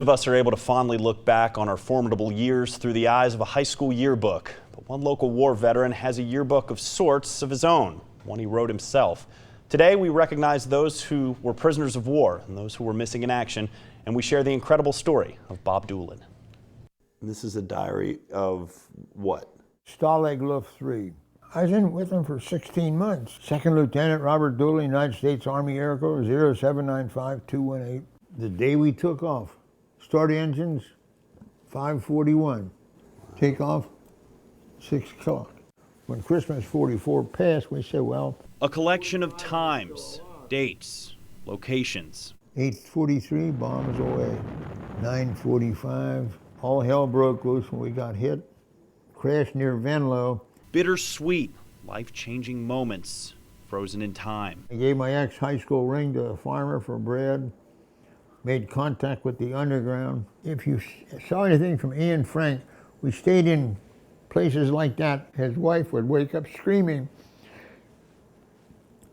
Of us are able to fondly look back on our formidable years through the eyes of a high school yearbook. But one local war veteran has a yearbook of sorts of his own, one he wrote himself. Today we recognize those who were prisoners of war and those who were missing in action, and we share the incredible story of Bob Doolan. This is a diary of what? Stalag Luft 3. I was in with him for 16 months. Second Lieutenant Robert Doolan, United States Army Air Corps, 0795218. The day we took off. Start engines, 5:41. Take off, 6 o'clock. When Christmas 44 passed, we said, well... A collection of times, dates, locations. 8:43, bombs away. 9:45, all hell broke loose when we got hit. Crashed near Venlo. Bittersweet, life-changing moments, frozen in time. I gave my ex-high school ring to a farmer for bread. Made contact with the underground. If you saw anything from Ian Frank, we stayed in places like that. His wife would wake up screaming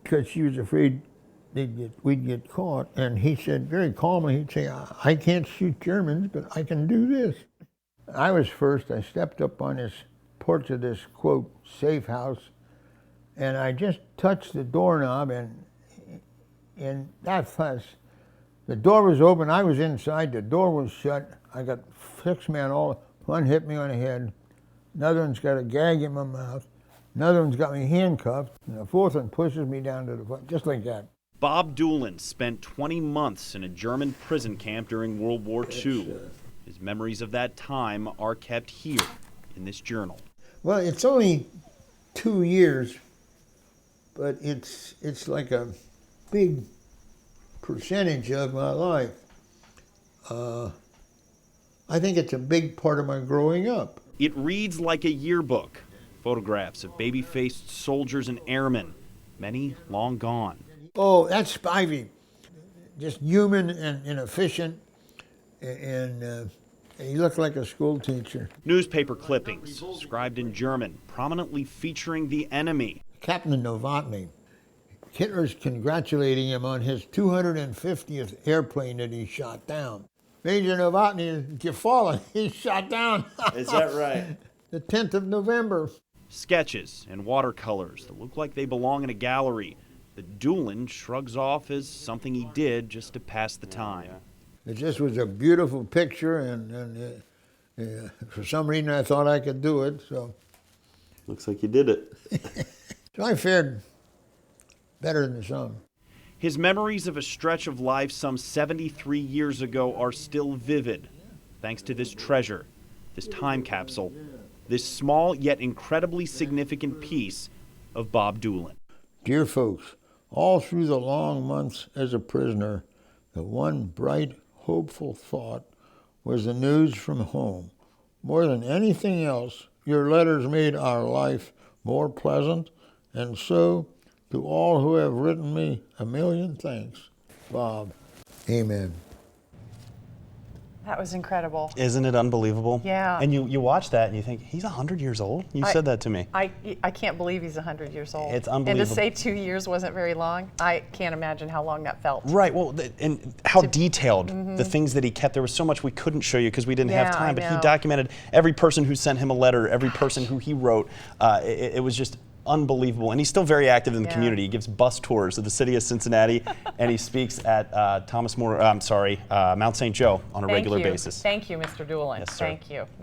because she was afraid we'd get caught. And he said, very calmly, he'd say, I can't shoot Germans, but I can do this. I was first. I stepped up on this porch of this, quote, safe house, and I just touched the doorknob, and that fuss. The door was open, I was inside, the door was shut. I got 6 men, one hit me on the head, another one's got a gag in my mouth, another one's got me handcuffed, and the fourth one pushes me down to the front, just like that. Bob Doolan spent 20 months in a German prison camp during World War II. His memories of that time are kept here in this journal. Well, it's only 2 years, but it's like a big percentage of my life. I think it's a big part of my growing up. It reads like a yearbook. Photographs of baby-faced soldiers and airmen, many long gone. Oh, that's Spivey. Just human and efficient, and he looked like a school teacher. Newspaper clippings, scribed in German, prominently featuring the enemy. Captain Novotny. Hitler's congratulating him on his 250th airplane that he shot down. Major Novotny is fallen. He's shot down. Is that right? The 10th of November. Sketches and watercolors that look like they belong in a gallery that Doolan shrugs off as something he did just to pass the time. It just was a beautiful picture, and for some reason I thought I could do it, so. Looks like you did it. So I fared better than some. His memories of a stretch of life some 73 years ago are still vivid, thanks to this treasure, this time capsule, this small yet incredibly significant piece of Bob Doolan. Dear folks, all through the long months as a prisoner, the one bright, hopeful thought was the news from home. More than anything else, your letters made our life more pleasant, and so, to all who have written me, a million thanks. Bob. Amen. That was incredible. Isn't it unbelievable? Yeah. And you watch that and you think, he's 100 years old? You said that to me. I can't believe he's 100 years old. It's unbelievable. And to say 2 years wasn't very long, I can't imagine how long that felt. Right, well, and how detailed the things that he kept. There was so much we couldn't show you because we didn't have time, but he documented every person who sent him a letter, every person who he wrote. It was just unbelievable, and he's still very active in the community. He gives bus tours of the city of Cincinnati, and he speaks at Mount St. Joe on a regular basis. Thank you, Mr. Doolan. Yes, sir. Thank you.